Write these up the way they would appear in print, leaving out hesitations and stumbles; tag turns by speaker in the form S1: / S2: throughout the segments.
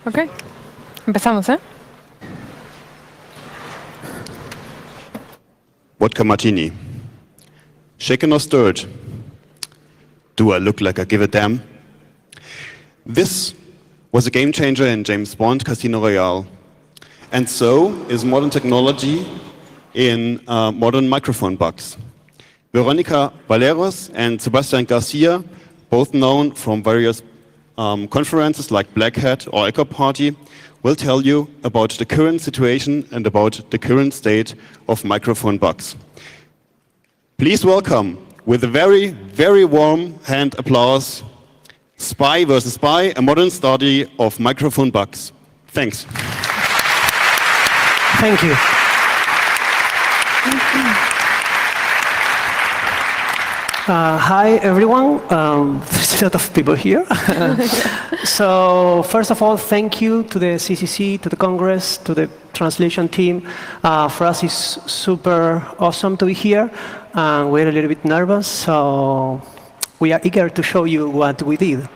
S1: Ok, empezamos, ¿eh?
S2: Vodka martini. Shaken or stirred? Do I look like I give a damn? This was a game changer in James Bond Casino Royale. And so is modern technology in modern microphone bugs. Veronica Valeros and Sebastian Garcia, both known from various conferences like Black Hat or Echo Party, will tell you about the current situation and about the current state of microphone bugs. Please welcome, with a very, very warm hand applause, Spy vs. Spy, a modern study of microphone bugs. Thanks.
S3: Thank you. Hi, everyone. There's a lot of people here. So, first of all, thank you to the CCC, to the Congress, to the translation team. For us, it's super awesome to be here. We're a little bit nervous, so we are eager to show you what we did.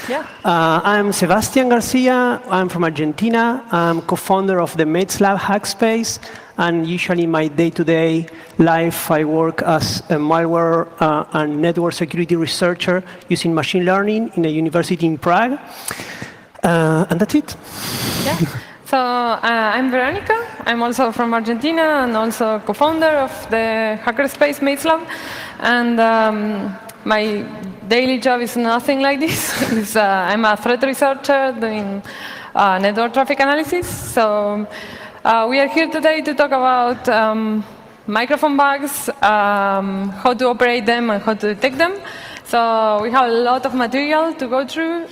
S1: Yeah.
S3: I'm Sebastian Garcia. I'm from Argentina. I'm co-founder of the Mates Lab Hackspace. And usually my day-to-day life, I work as a malware and network security researcher using machine learning in a university in Prague. And that's it.
S1: Yeah. So I'm Veronica. I'm also from Argentina and also co-founder of the hackerspace Mates Lab. And my daily job is nothing like this. I'm a threat researcher doing network traffic analysis. So we are here today to talk about microphone bugs, how to operate them and how to detect them. So we have a lot of material to go through,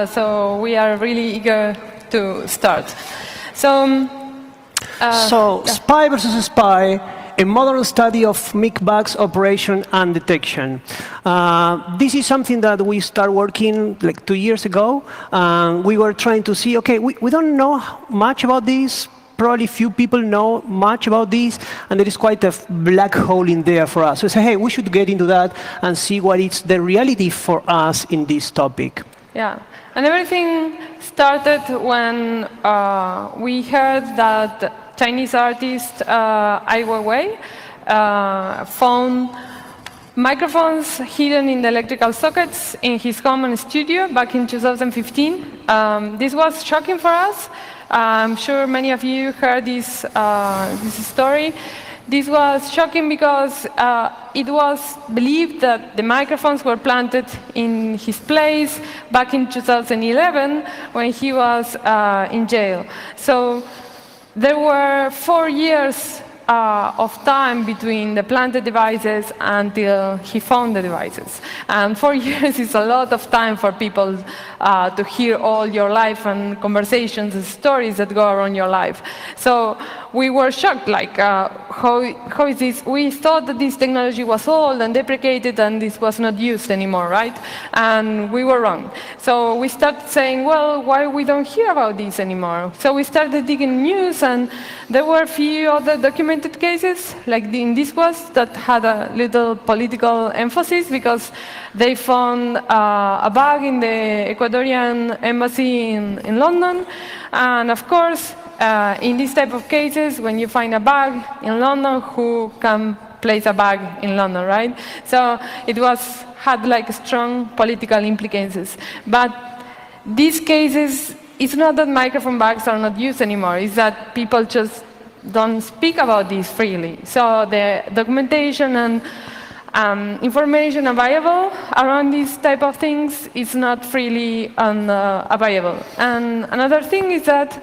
S1: so we are really eager to start. So
S3: Spy versus Spy, a modern study of MIC bugs operation and detection. This is something that we started working like 2 years ago. We were trying to see, okay, we don't know much about this. Probably few people know much about this, and there is quite a black hole in there for us. So we say, hey, we should get into that and see what is the reality for us in this topic.
S1: Yeah, and everything started when we heard that Chinese artist Ai Weiwei found microphones hidden in the electrical sockets in his home and studio back in 2015. This was shocking for us. I'm sure many of you heard this story. This was shocking because it was believed that the microphones were planted in his place back in 2011 when he was in jail. So there were 4 years of time between the planted devices until he found the devices. And 4 years is a lot of time for people to hear all your life and conversations and stories that go around your life. So we were shocked, like, how is this? We thought that this technology was old and deprecated and this was not used anymore, right? And we were wrong. So we started saying, well, why we don't hear about this anymore? So we started digging news, and there were a few other documented cases, like in this was, that had a little political emphasis because they found a bug in the Ecuadorian embassy in London. And of course, in this type of cases, when you find a bug in London, who can place a bug in London, right? So it had like strong political implications. But these cases, it's not that microphone bugs are not used anymore, it's that people just don't speak about this freely. So the documentation and information available around these type of things is not freely available. And another thing is that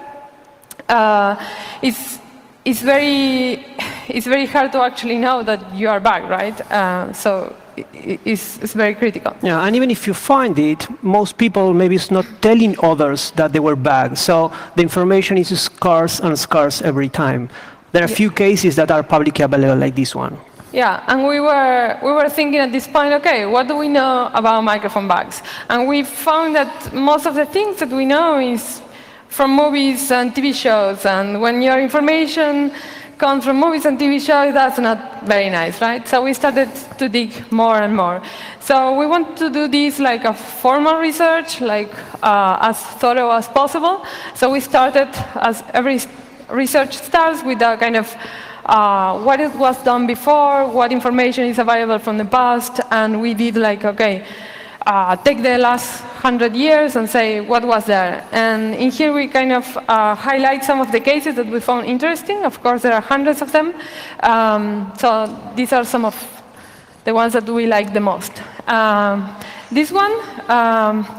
S1: it's very hard to actually know that you are bugged, right? So it's very critical.
S3: Yeah, and even if you find it, most people maybe is not telling others that they were bugged. So the information is scarce and scarce every time. There are a few cases that are publicly available, like this one.
S1: Yeah, and we were thinking at this point, okay, what do we know about microphone bugs? And we found that most of the things that we know is from movies and TV shows. And when your information comes from movies and TV shows, that's not very nice, right? So we started to dig more and more. So we want to do this like a formal research, like as thorough as possible. So we started, as every research starts, with a kind of what it was done before, what information is available from the past, and we did like, okay, take the last 100 years and say what was there. And in here we kind of highlight some of the cases that we found interesting. Of course, there are hundreds of them. So these are some of the ones that we like the most. This one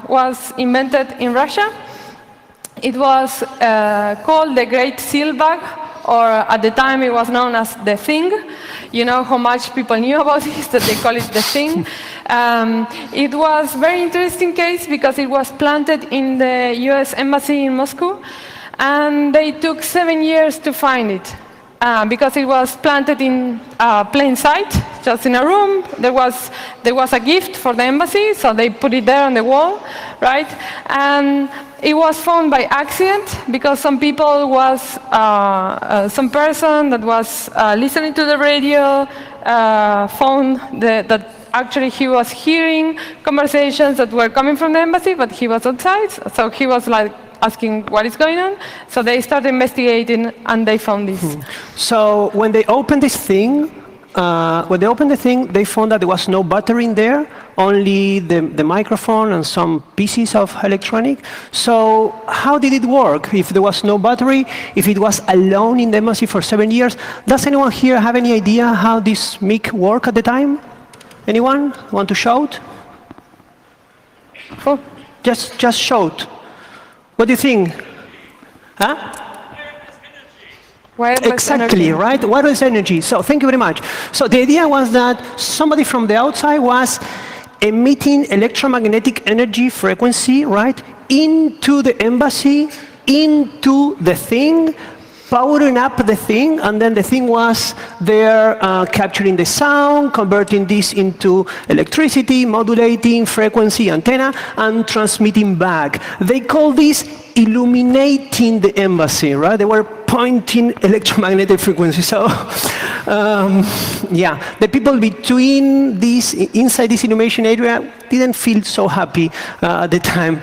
S1: was invented in Russia. It was called the Great Seal Bug, or at the time it was known as the Thing. You know how much people knew about this, that they call it the Thing. It was a very interesting case because it was planted in the US Embassy in Moscow, and they took 7 years to find it. Because it was planted in plain sight, just in a room. There was a gift for the embassy, so they put it there on the wall, right? And it was found by accident because some person that was listening to the radio found that actually he was hearing conversations that were coming from the embassy, but he was outside, so he was like asking what is going on. So they started investigating, and they found this.
S3: So when they opened this thing, they found that there was no battery in there, only the microphone and some pieces of electronic. So how did it work? If there was no battery, if it was alone in the embassy for 7 years, does anyone here have any idea how this mic worked at the time? Anyone want to shout? Oh, just shout. What do you think? Huh?
S1: Wireless
S3: exactly,
S1: energy.
S3: right? Wireless energy. So thank you very much. So the idea was that somebody from the outside was emitting electromagnetic energy frequency, right, into the embassy, into the thing, powering up the thing, and then the thing was there capturing the sound, converting this into electricity, modulating frequency antenna, and transmitting back. They call this illuminating the embassy, right? They were pointing electromagnetic frequency. So, yeah, the people between this, inside this illumination area, didn't feel so happy at the time.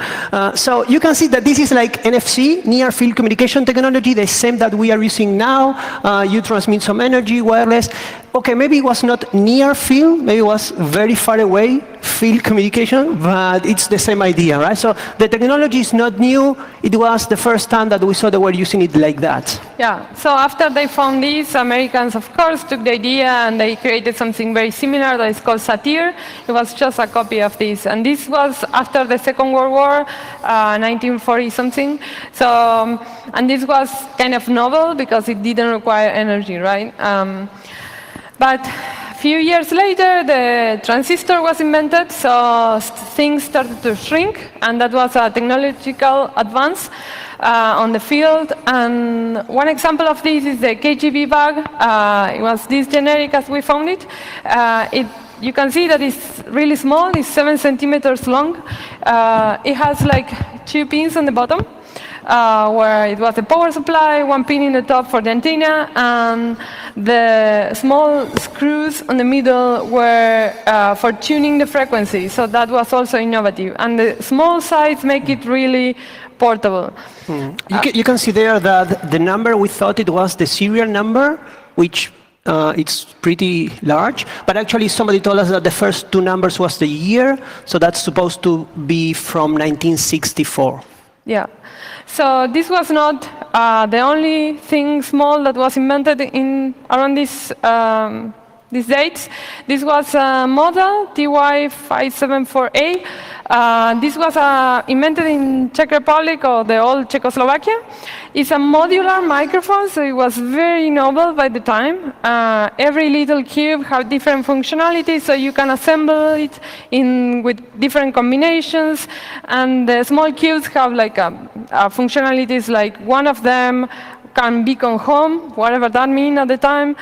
S3: So you can see that this is like NFC, near field communication technology, the same that we are using now. You transmit some energy, wireless. Okay, maybe it was not near field, maybe it was very far away field communication, but it's the same idea, right? So the technology is not new. It was the first time that we saw they were using it like that.
S1: Yeah, so after they found this, Americans, of course, took the idea and they created something very similar that is called Satir. It was just a copy of this. And this was after the Second World War, 1940-something. So, and this was kind of novel because it didn't require energy, right? But a few years later, the transistor was invented, so things started to shrink, and that was a technological advance on the field. And one example of this is the KGB bug. It was this generic as we found it. You can see that it's really small. It's 7 centimeters long. It has like 2 pins on the bottom, where it was the power supply, 1 pin in the top for the antenna, and the small screws on the middle were for tuning the frequency. So that was also innovative. And the small size make it really portable.
S3: You can see there that the number we thought it was the serial number, which it's pretty large, but actually somebody told us that the first 2 numbers was the year, so that's supposed to be from 1964.
S1: Yeah. So this was not the only thing small that was invented around these dates. This was a model, TY574A. This was invented in Czech Republic, or the old Czechoslovakia. It's a modular microphone, so it was very novel by the time. Every little cube had different functionalities, so you can assemble it with different combinations. And the small cubes have like functionalities like one of them can beacon home, whatever that means at the time.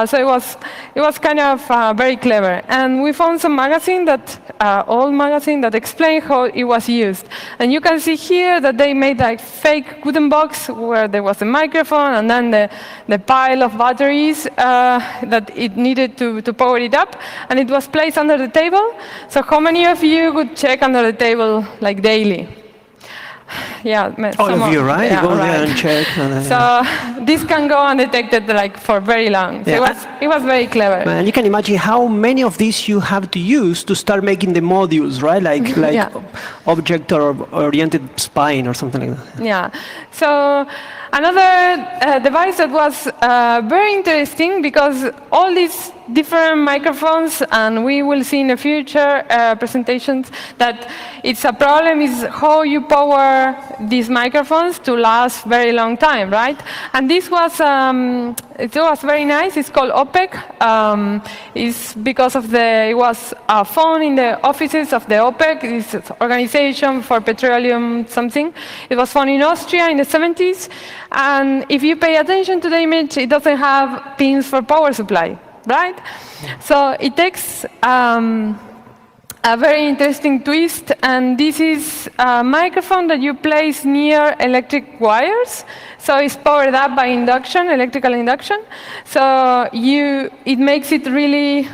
S1: So it was kind of very clever. And we found some old magazine that explained how it was used. And you can see here that they made like fake wooden box where there was a microphone and then the pile of batteries that it needed to power it up. And it was placed under the table. So how many of you would check under the table like daily? Yeah,
S3: all of you, right?
S1: Yeah,
S3: you go
S1: right.
S3: there and check.
S1: So this can go undetected like for very long. So
S3: Yeah.
S1: it was very clever.
S3: And you can imagine how many of these you have to use to start making the modules, right? Like
S1: Yeah.
S3: object or oriented spine or something like that.
S1: Yeah. So another device that was very interesting because all these different microphones, and we will see in the future presentations that it's a problem is how you power these microphones to last very long time, right? And this was it was very nice. It's called OPEC. It's because of it was found in the offices of the OPEC, this organization for petroleum something. It was found in Austria in the 70s. And if you pay attention to the image, it doesn't have pins for power supply, right? So it takes a very interesting twist, and this is a microphone that you place near electric wires. So it's powered up by induction, electrical induction. So it makes it really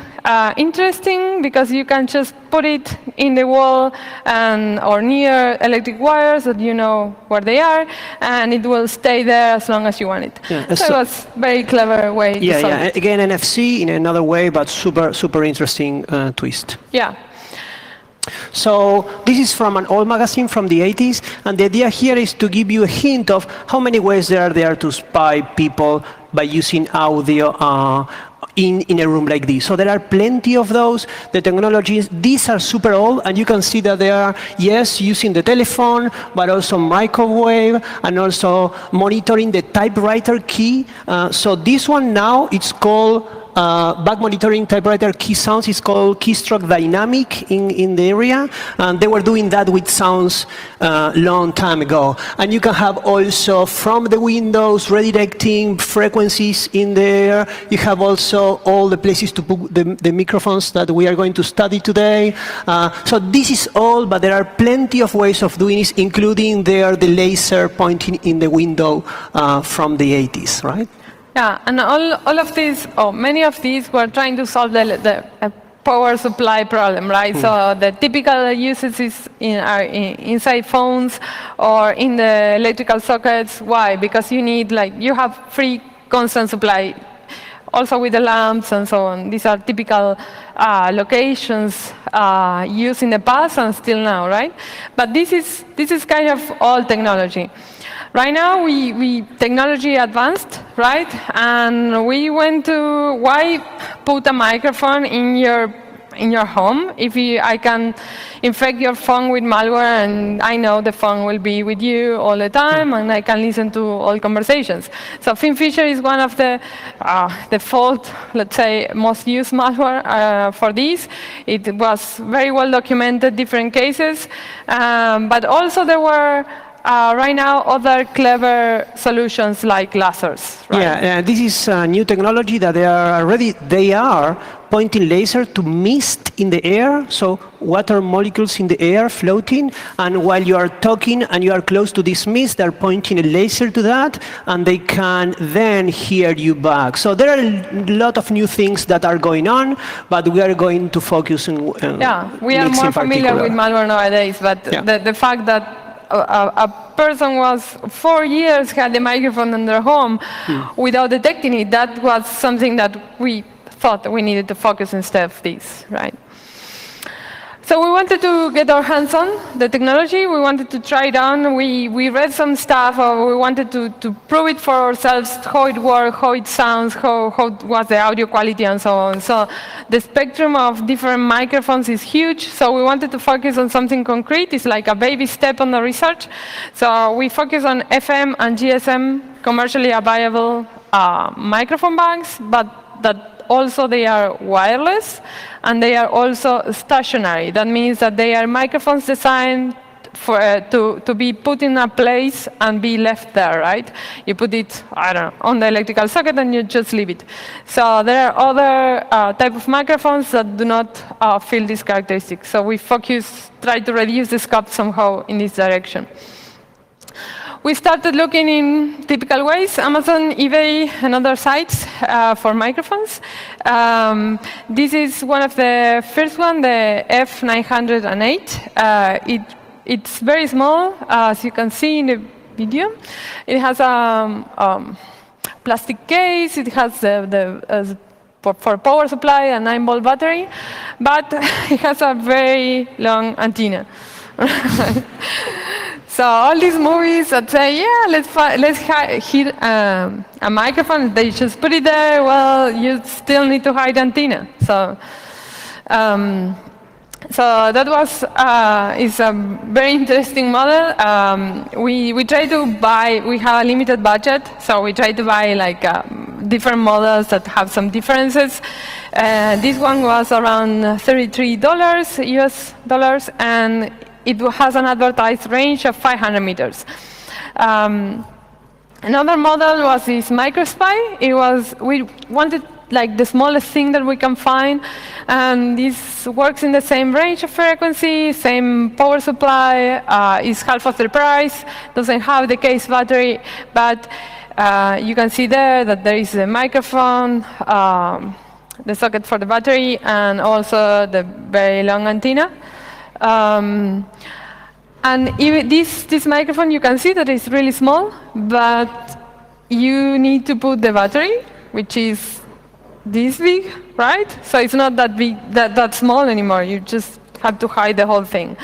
S1: interesting because you can just put it in the wall or near electric wires that you know where they are, and it will stay there as long as you want it.
S3: Yeah,
S1: so it was a very clever way to solve it.
S3: Again, NFC in another way, but super interesting twist.
S1: Yeah.
S3: So this is from an old magazine from the 80s, and the idea here is to give you a hint of how many ways there are there to spy people by using audio in a room like this. So there are plenty of those. The technologies, these are super old, and you can see that they are, yes, using the telephone, but also microwave, and also monitoring the typewriter key. So this one now, it's called back monitoring typewriter key sounds. It's called keystroke dynamic in the area, and they were doing that with sounds long time ago. And you can have also from the windows redirecting frequencies in there. You have also all the places to put the microphones that we are going to study today. So this is all, but there are plenty of ways of doing this, including there the laser pointing in the window from the 80s, right?
S1: Yeah, and all of these, many of these were trying to solve the power supply problem, right? So the typical uses is inside phones or in the electrical sockets. Why? Because you have free constant supply, also with the lamps and so on. These are typical locations used in the past and still now, right? But this is kind of old technology. Right now, we technology advanced, right? And we went to why put a microphone in your home if I can infect your phone with malware, and I know the phone will be with you all the time, and I can listen to all conversations. So FinFisher is one of the default, let's say, most used malware for this. It was very well documented, different cases, but also there were. Right now, other clever solutions like lasers. Right?
S3: Yeah, this is new technology that they are pointing laser to mist in the air, so water molecules in the air floating, and while you are talking and you are close to this mist, they're pointing a laser to that, and they can then hear you back. So there are a lot of new things that are going on, but we are going to focus on
S1: we are more familiar with malware nowadays, but the fact that a person was 4 years had the microphone in their home without detecting it. That was something that we thought we needed to focus instead of this, right? So we wanted to get our hands on the technology. We wanted to try it on. We read some stuff. We wanted to prove it for ourselves, how it works, how it sounds, how was the audio quality, and so on. So the spectrum of different microphones is huge. So we wanted to focus on something concrete. It's like a baby step on the research. So we focus on FM and GSM, commercially viable microphone banks, but that also they are wireless, and they are also stationary. That means that they are microphones designed to be put in a place and be left there, right? You put it, I don't know, on the electrical socket and you just leave it. So there are other type of microphones that do not fill these characteristics. So we try to reduce the scope somehow in this direction. We started looking in typical ways, Amazon, eBay, and other sites for microphones. This is one of the first one, the F908. It's very small, as you can see in the video. It has a plastic case. It has for power supply, a 9-volt battery, but it has a very long antenna. So all these movies that say, yeah, let's hit a microphone, they just put it there. Well, you still need to hide antenna. So that is a very interesting model. We try to buy. We have a limited budget, so we try to buy like different models that have some differences. This one was around $33 US dollars, and it has an advertised range of 500 meters. Another model was this microspy. We wanted like the smallest thing that we can find, and this works in the same range of frequency, same power supply, is half of the price, doesn't have the case battery, but you can see there that there is a microphone, the socket for the battery, and also the very long antenna. And even this microphone, you can see that it's really small, but you need to put the battery, which is this big, right? So it's not that big, that small anymore. You just have to hide the whole thing.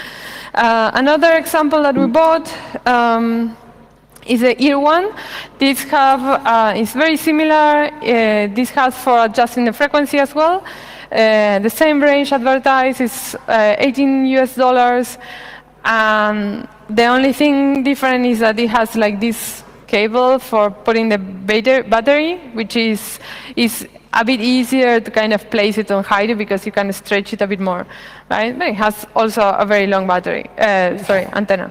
S1: Another example that we bought is the Ear One. This is very similar. This has for adjusting the frequency as well. The same range advertised is $18 US. The only thing different is that it has like this cable for putting the battery, which is a bit easier to kind of place it and hide it because you can stretch it a bit more, right? But it has also a very long antenna.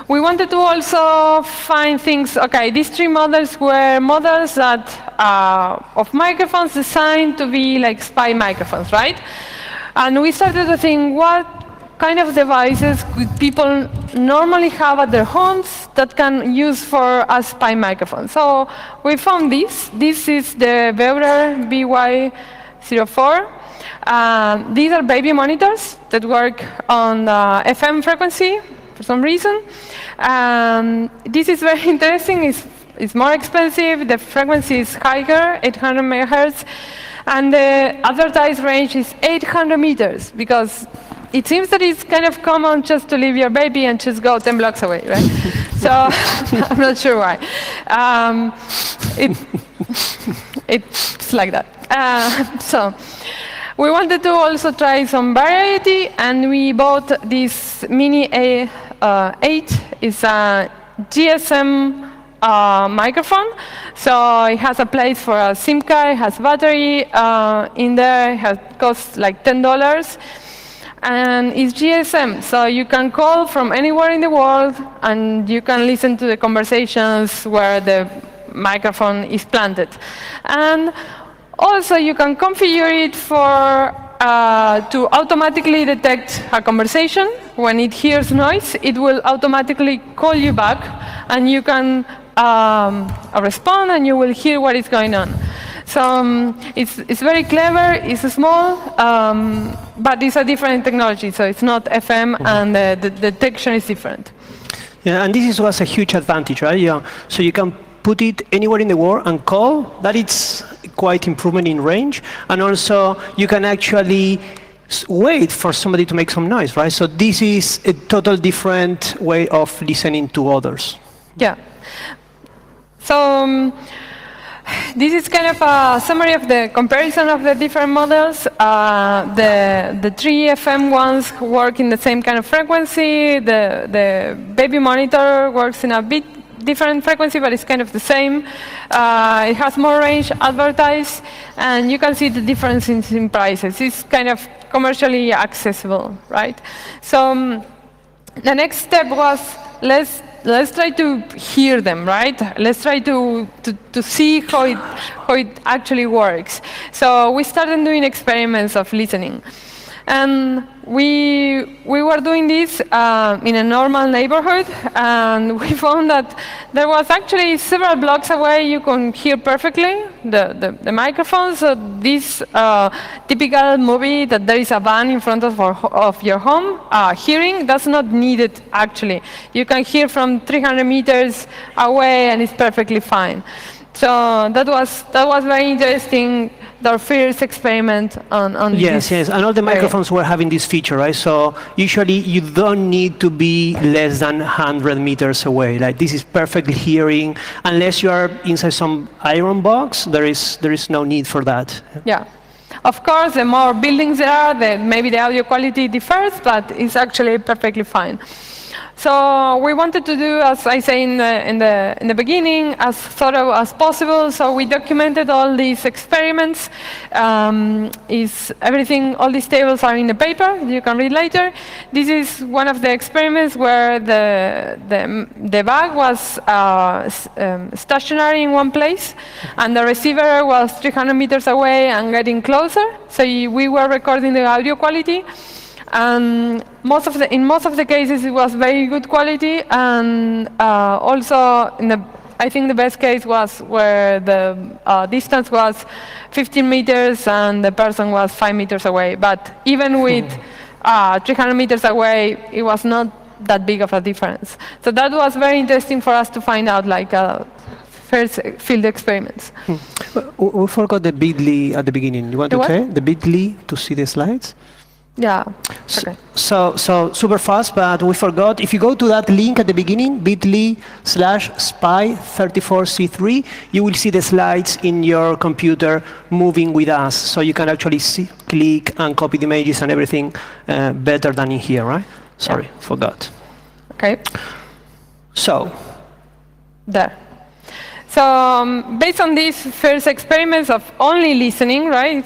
S1: We wanted to also find things. Okay, these three models were models that of microphones designed to be like spy microphones, right? And we started to think, what kind of devices could people normally have at their homes that can use for a spy microphone? So we found this. This is the Beurer BY04. These are baby monitors that work on FM frequency for some reason. This is very interesting. It's more expensive. The frequency is higher, 800 megahertz. And the advertised range is 800 meters, because it seems that it's kind of common just to leave your baby and just go 10 blocks away, right? So I'm not sure why. It's like that. So we wanted to also try some variety, and we bought this Mini A8. It's a GSM microphone. So it has a place for a SIM card, it has battery in there, it costs like $10. And it's GSM, so you can call from anywhere in the world and you can listen to the conversations where the microphone is planted. And also you can configure it to automatically detect a conversation. When it hears noise, it will automatically call you back, and you can respond, and you will hear what is going on. So it's very clever. It's small, but it's a different technology. So it's not FM, and the detection is different.
S3: Yeah, and this was a huge advantage, right? Yeah. So you can put it anywhere in the world and call. That is quite improvement in range, and also you can actually wait for somebody to make some noise, right? So this is a total different way of listening to others.
S1: Yeah. So this is kind of a summary of the comparison of the different models. The three FM ones work in the same kind of frequency. The baby monitor works in a bit different frequency, but it's kind of the same. It has more range advertised, and you can see the difference in prices. It's kind of commercially accessible, right? So the next step was let's try to hear them, right? Let's try to see how it actually works. So we started doing experiments of listening. And we were doing this in a normal neighborhood, and we found that there was actually several blocks away you can hear perfectly the microphones. So this typical movie that there is a van in front of your home, hearing, that's not needed actually. You can hear from 300 meters away and it's perfectly fine. So that was very interesting. Our first experiment on
S3: yes,
S1: this.
S3: Yes, and all the microphones were having this feature, right? So usually you don't need to be less than 100 meters away. Like this is perfectly hearing. Unless you are inside some iron box, there is no need for that.
S1: Yeah. Of course, the more buildings there are, maybe the audio quality differs, but it's actually perfectly fine. So we wanted to do, as I say in the beginning, as thorough as possible. So we documented all these experiments. All these tables are in the paper. You can read later. This is one of the experiments where the bag was stationary in one place, and the receiver was 300 meters away and getting closer. So we were recording the audio quality. And in most of the cases, it was very good quality, and also I think the best case was where the distance was 15 meters and the person was 5 meters away. But even with 300 meters away, it was not that big of a difference. So that was very interesting for us to find out, like first field experiments.
S3: We forgot the bit.ly at the beginning. You want to try the bit.ly to see the slides?
S1: Yeah. Okay.
S3: So super fast, but we forgot. If you go to that link at the beginning, bit.ly/spy34c3, you will see the slides in your computer moving with us. So you can actually click and copy the images and everything better than in here, right? Sorry, forgot.
S1: Okay.
S3: So.
S1: There. So based on these first experiments of only listening, right,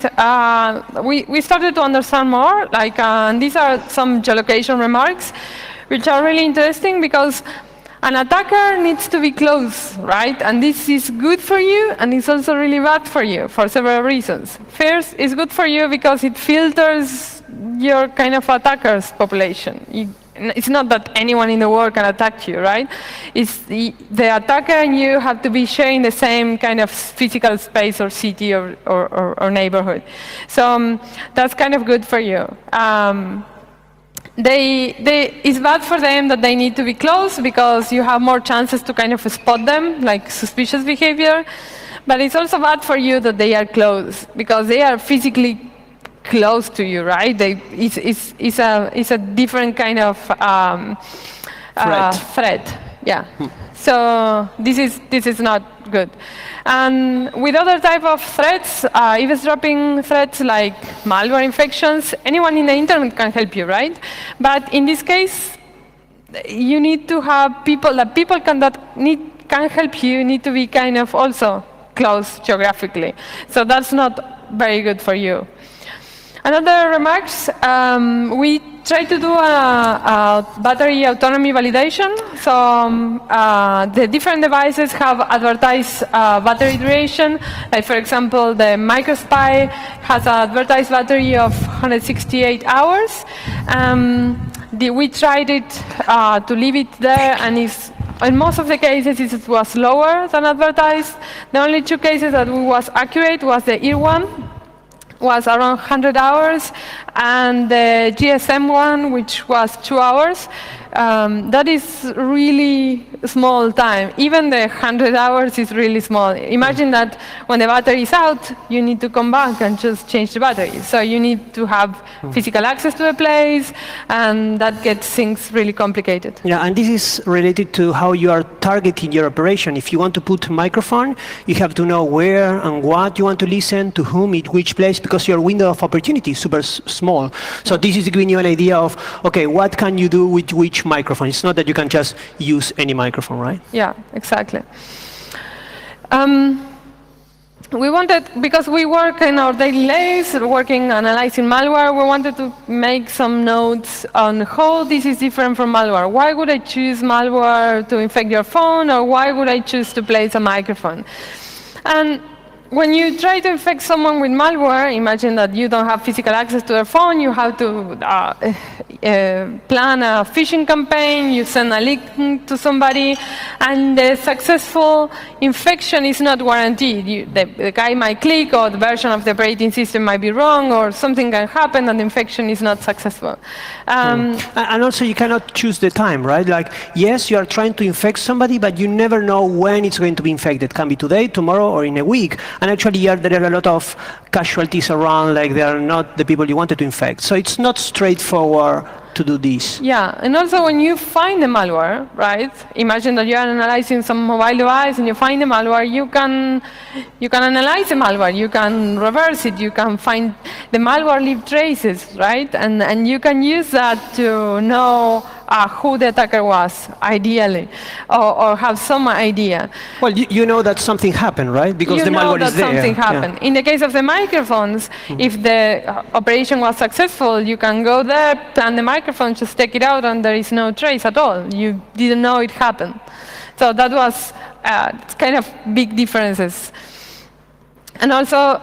S1: we started to understand more. And these are some geolocation remarks, which are really interesting because an attacker needs to be close, right? And this is good for you, and it's also really bad for you for several reasons. First, it's good for you because it filters your kind of attackers population. It's not that anyone in the world can attack you, right? It's the attacker and you have to be sharing the same kind of physical space or city or neighborhood. So that's kind of good for you. It's bad for them that they need to be close because you have more chances to kind of spot them, like suspicious behavior. But it's also bad for you that they are close because they are physically close to you, right? It's a different kind of threat. Yeah. So this is not good. And with other type of threats, eavesdropping threats like malware infections, anyone in the internet can help you, right? But in this case, you need to have people can help you. You need to be kind of also close geographically. So that's not very good for you. Another remarks, we try to do a battery autonomy validation. So the different devices have advertised battery duration. Like for example, the MicroSpy has an advertised battery of 168 hours. We tried it to leave it there, and in most of the cases it was lower than advertised. The only two cases that was accurate was the ear one, was around 100 hours, and the GSM one, which was 2 hours. That is really small time. Even the 100 hours is really small. Imagine that when the battery is out, you need to come back and just change the battery. So you need to have physical access to the place, and that gets things really complicated.
S3: Yeah, and this is related to how you are targeting your operation. If you want to put a microphone, you have to know where and what you want to listen, to whom, in which place, because your window of opportunity is super small. So this is giving you an idea of, okay, what can you do with which microphone? It's not that you can just use any microphone, right?
S1: Yeah, exactly. we wanted, because we work in our daily lives, working analyzing malware, we wanted to make some notes on how this is different from malware. Why would I choose malware to infect your phone, or why would I choose to place a microphone? And when you try to infect someone with malware, imagine that you don't have physical access to their phone, you have to plan a phishing campaign, you send a link to somebody, and the successful infection is not guaranteed. The guy might click, or the version of the operating system might be wrong, or something can happen, and the infection is not successful.
S3: And also, you cannot choose the time, right? Like, yes, you are trying to infect somebody, but you never know when it's going to be infected. It can be today, tomorrow, or in a week. And actually, there are a lot of casualties around, like they are not the people you wanted to infect. So it's not straightforward to do this.
S1: Yeah, and also when you find the malware, right? Imagine that you are analyzing some mobile device and you find the malware. You can analyze the malware. You can reverse it. You can find the malware leave traces, right? And you can use that to know who the attacker was, ideally, or have some idea.
S3: Well, you know that something happened, right? Because the malware is there.
S1: You know that something happened. In the case of the microphones, if the operation was successful, you can go there, plan the microphone, just take it out, and there is no trace at all. You didn't know it happened. So that was kind of big differences. And also,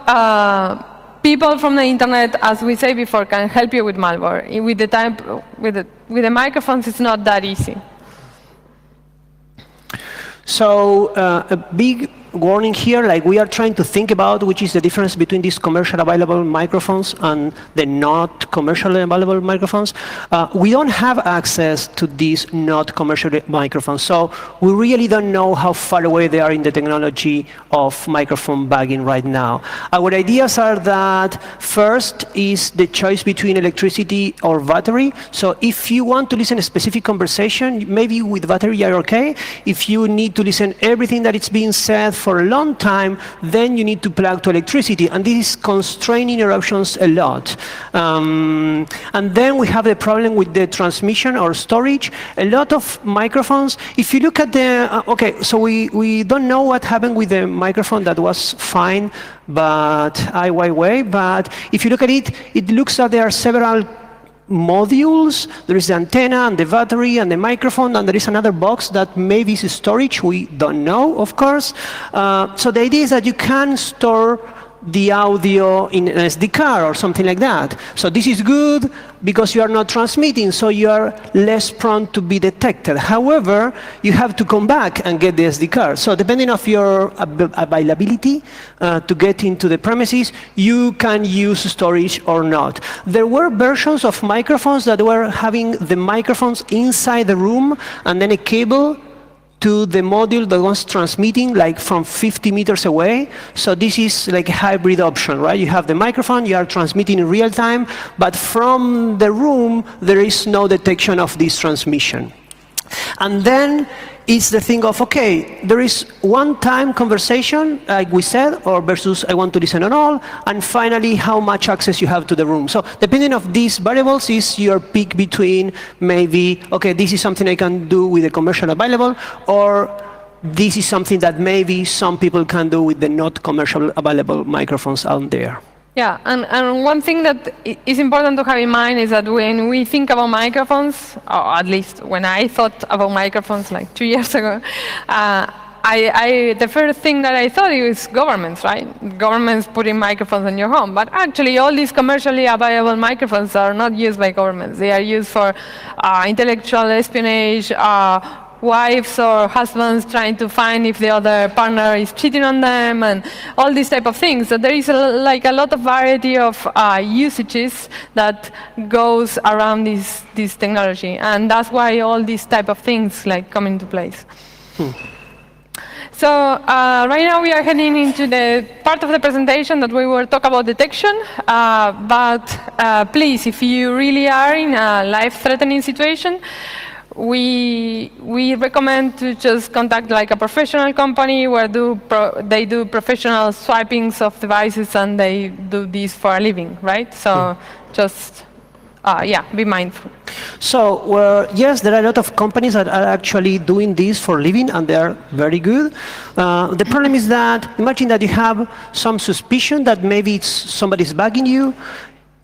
S1: people from the internet, as we say before, can help you with malware. With the microphones, it's not that easy.
S3: So a big warning here, like we are trying to think about which is the difference between these commercial available microphones and the not commercially available microphones. We don't have access to these not commercial microphones, so we really don't know how far away they are in the technology of microphone bagging right now. Our ideas are that first is the choice between electricity or battery. So if you want to listen to a specific conversation, maybe with battery you're okay. If you need to listen everything that is being said for a long time, then you need to plug to electricity, and this is constraining interruptions a lot. And then we have the problem with the transmission or storage. A lot of microphones, if you look at the, okay, so we don't know what happened with the microphone that was fine, but IYY, but if you look at it, it looks like there are several modules. There is the antenna and the battery and the microphone, and there is another box that maybe is storage. We don't know, of course. So the idea is that you can store the audio in an SD card or something like that. So this is good because you are not transmitting, so you are less prone to be detected. However, you have to come back and get the SD card. So depending on your availability to get into the premises, you can use storage or not. There were versions of microphones that were having the microphones inside the room and then a cable to the module that was transmitting like from 50 meters away. So this is like a hybrid option, right? You have the microphone, you are transmitting in real time, but from the room, there is no detection of this transmission. And then it's the thing of, okay, there is one-time conversation, like we said, or versus I want to listen on all, and finally, how much access you have to the room. So depending on these variables is your pick between maybe, okay, this is something I can do with the commercial available, or this is something that maybe some people can do with the not commercial available microphones out there.
S1: Yeah, and one thing that is important to have in mind is that when we think about microphones, or at least when I thought about microphones like 2 years ago, the first thing that I thought is governments, right? Governments putting microphones in your home. But actually, all these commercially available microphones are not used by governments. They are used for intellectual espionage, wives or husbands trying to find if the other partner is cheating on them, and all these type of things. So there is like a lot of variety of usages that goes around this technology, and that's why all these type of things like come into place. So right now we are heading into the part of the presentation that we will talk about detection, but please, if you really are in a life-threatening situation, we recommend to just contact like a professional company where they do professional swipings of devices, and they do this for a living, right? So just be mindful.
S3: So, yes, there are a lot of companies that are actually doing this for a living, and they are very good. The problem is that, imagine that you have some suspicion that maybe somebody's bugging you.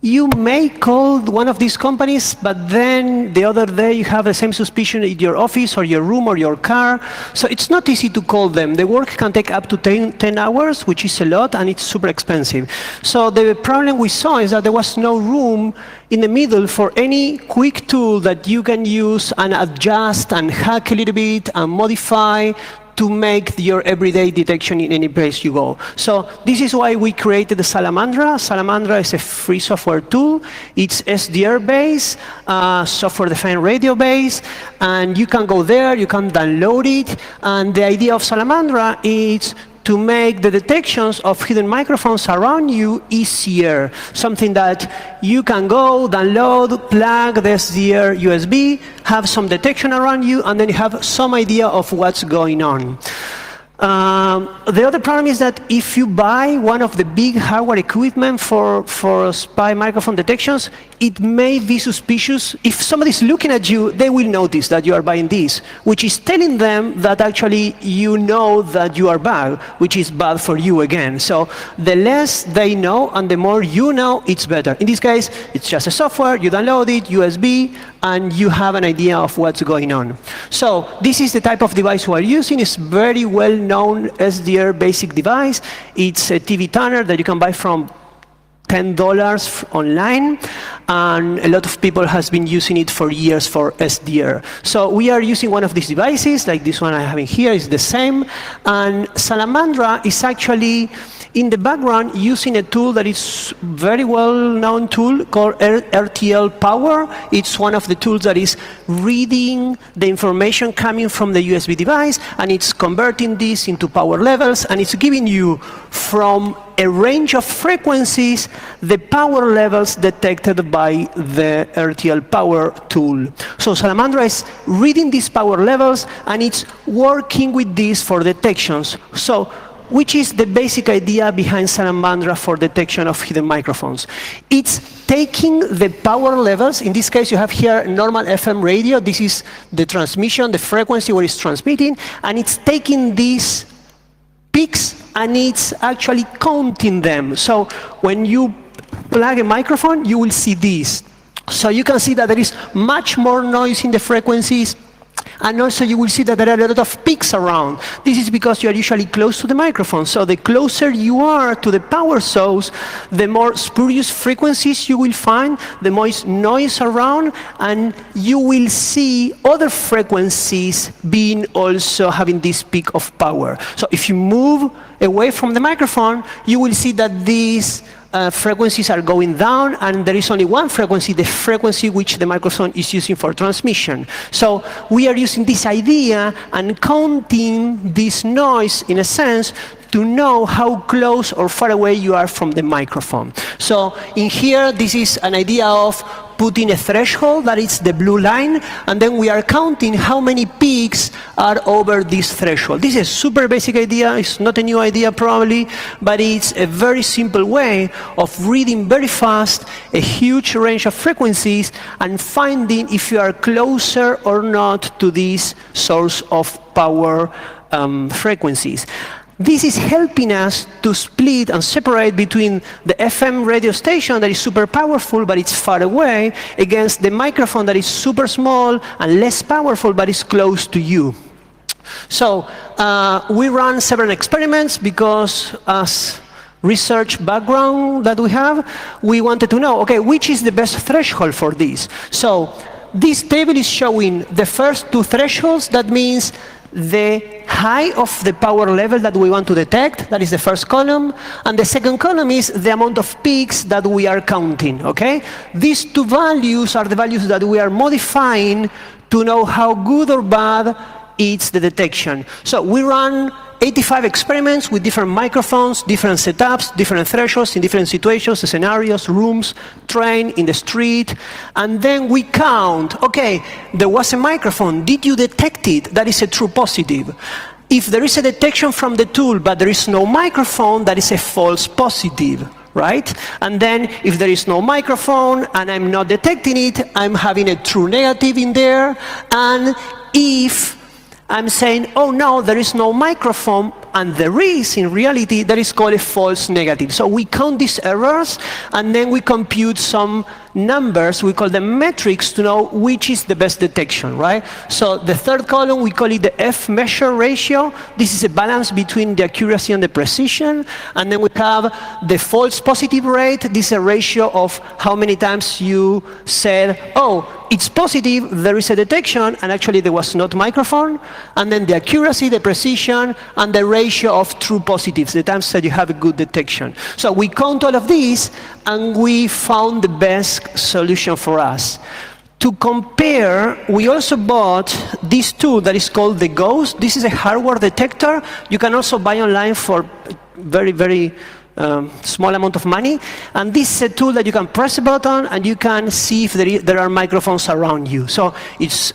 S3: You may call one of these companies, but then the other day you have the same suspicion in your office or your room or your car. So it's not easy to call them. The work can take up to 10 hours, which is a lot, and it's super expensive. So the problem we saw is that there was no room in the middle for any quick tool that you can use and adjust and hack a little bit and modify to make your everyday detection in any place you go. So this is why we created the Salamandra. Salamandra is a free software tool. It's SDR-based, software-defined radio-based, and you can go there, you can download it, and the idea of Salamandra is to make the detections of hidden microphones around you easier. Something that you can go, download, plug the SDR USB, have some detection around you, and then you have some idea of what's going on. The other problem is that if you buy one of the big hardware equipment for spy microphone detections, it may be suspicious. If somebody's looking at you, they will notice that you are buying this, which is telling them that actually you know that you are bad, which is bad for you again. So the less they know and the more you know, it's better. In this case, it's just a software, you download it, USB, and you have an idea of what's going on. So this is the type of device we are using. It's very well-known SDR basic device. It's a TV tuner that you can buy from $10 online, and a lot of people has been using it for years for SDR. So we are using one of these devices, like this one I have in here, is the same, and Salamandra is actually in the background using a tool that is very well-known tool called RTL Power. It's one of the tools that is reading the information coming from the USB device, and it's converting this into power levels, and it's giving you from a range of frequencies the power levels detected by the RTL Power tool. So Salamandra is reading these power levels, and it's working with these for detections. So which is the basic idea behind Salamandra for detection of hidden microphones. It's taking the power levels. In this case, you have here normal FM radio. This is the transmission, the frequency where it's transmitting, and it's taking these peaks and it's actually counting them. So when you plug a microphone, you will see this. So you can see that there is much more noise in the frequencies, and also you will see that there are a lot of peaks around. This is because you are usually close to the microphone. So the closer you are to the power source, the more spurious frequencies you will find, the more noise around, and you will see other frequencies being also having this peak of power. So if you move away from the microphone, you will see that these frequencies are going down, and there is only one frequency, the frequency which the microphone is using for transmission. So we are using this idea and counting this noise, in a sense, to know how close or far away you are from the microphone. So in here, this is an idea of putting a threshold, that is the blue line, and then we are counting how many peaks are over this threshold. This is a super basic idea. It's not a new idea probably, but it's a very simple way of reading very fast a huge range of frequencies and finding if you are closer or not to this source of power frequencies. This is helping us to split and separate between the FM radio station that is super powerful but it's far away against the microphone that is super small and less powerful but is close to you. So we ran several experiments because as research background that we have, we wanted to know, okay, which is the best threshold for this? So this table is showing the first two thresholds. That means the high of the power level that we want to detect, that is the first column, and the second column is the amount of peaks that we are counting, okay? These two values are the values that we are modifying to know how good or bad it's the detection. So we run 85 experiments with different microphones, different setups, different thresholds in different situations, scenarios, rooms, train, in the street, and then we count, okay, there was a microphone, did you detect it? That is a true positive. If there is a detection from the tool but there is no microphone, that is a false positive. right? And then if there is no microphone and I'm not detecting it, I'm having a true negative in there. And if I'm saying, oh no, there is no microphone, and there is, in reality, that is called a false negative. So we count these errors, and then we compute some numbers, we call them metrics, to know which is the best detection, right? So the third column, we call it the F-measure ratio. This is a balance between the accuracy and the precision. And then we have the false positive rate. This is a ratio of how many times you said, oh, it's positive, there is a detection, and actually there was not microphone. And then the accuracy, the precision, and the ratio of true positives, the times that you have a good detection. So we count all of these, and we found the best solution for us. To compare, we also bought this tool that is called the Ghost. This is a hardware detector. You can also buy online for very, very small amount of money. And this is a tool that you can press a button and you can see if there are microphones around you. So it's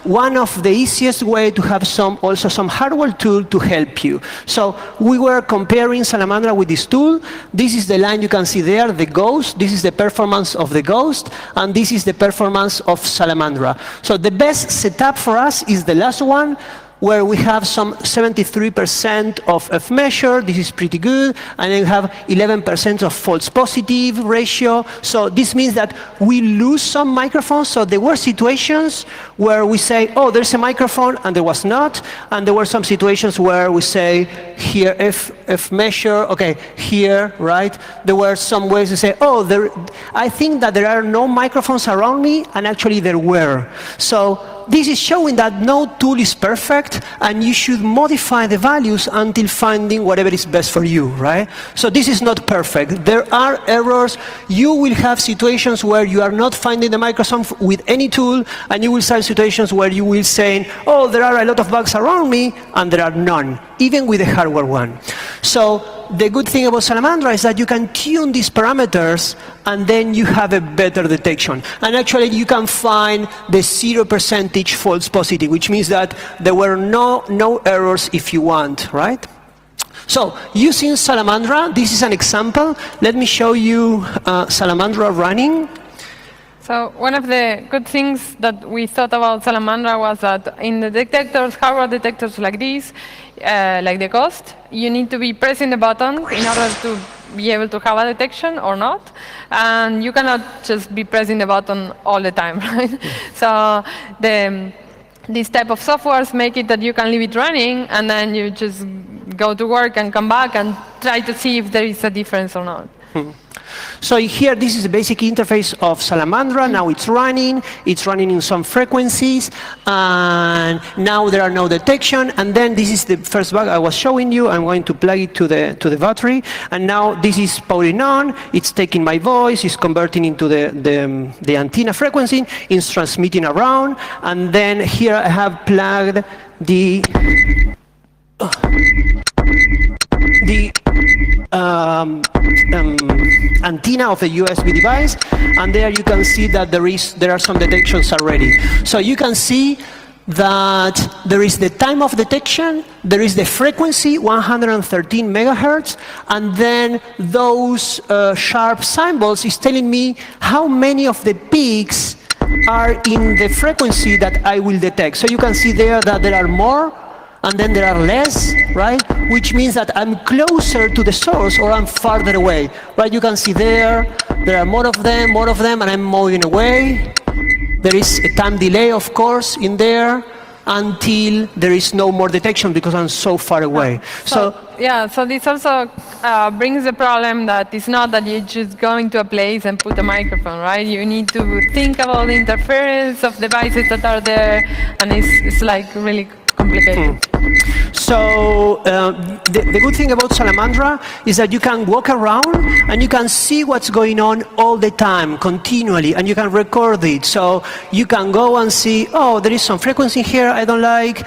S3: one of the easiest way to have also some hardware tool to help you. So we were comparing Salamandra with this tool. This is the line you can see there, the Ghost. This is the performance of the Ghost. And this is the performance of Salamandra. So the best setup for us is the last one, where we have some 73% of F-measure. This is pretty good. And then we have 11% of false positive ratio. So this means that we lose some microphones. So there were situations where we say, oh, there's a microphone, and there was not. And there were some situations where we say, here, F-measure, okay, here, right? There were some ways to say, oh, I think that there are no microphones around me, and actually there were. So this is showing that no tool is perfect, and you should modify the values until finding whatever is best for you, right? So this is not perfect. There are errors. You will have situations where you are not finding the microphone with any tool, and you will have situations where you will say, oh, there are a lot of bugs around me, and there are none, even with the hardware one. So the good thing about Salamandra is that you can tune these parameters, and then you have a better detection. And actually, you can find the 0% false positive, which means that there were no errors if you want, right? So using Salamandra, this is an example. Let me show you Salamandra running.
S1: So one of the good things that we thought about Salamandra was that in the detectors, hardware detectors like this, like the Ghost, you need to be pressing the button in order to be able to have a detection or not. And you cannot just be pressing the button all the time, right? So these type of softwares make it that you can leave it running, and then you just go to work and come back and try to see if there is a difference or not.
S3: So here, this is the basic interface of Salamandra. Now it's running in some frequencies, and now there are no detection. And then this is the first bug I was showing you. I'm going to plug it to the battery, and now this is powering on. It's taking my voice, it's converting into the antenna frequency, it's transmitting around, and then here I have plugged the antenna of the USB device, and there you can see that there are some detections already. So you can see that there is the time of detection, there is the frequency, 113 megahertz, and then those sharp symbols is telling me how many of the peaks are in the frequency that I will detect. So you can see there that there are more, and then there are less, right? Which means that I'm closer to the source or I'm farther away, right? You can see there are more of them, and I'm moving away. There is a time delay, of course, in there until there is no more detection because I'm so far away. So
S1: this also brings the problem that it's not that you just go into a place and put a microphone, right? You need to think about the interference of devices that are there, and it's like really complicated.
S3: So the good thing about Salamandra is that you can walk around and you can see what's going on all the time, continually, and you can record it. So you can go and see, oh, there is some frequency here I don't like,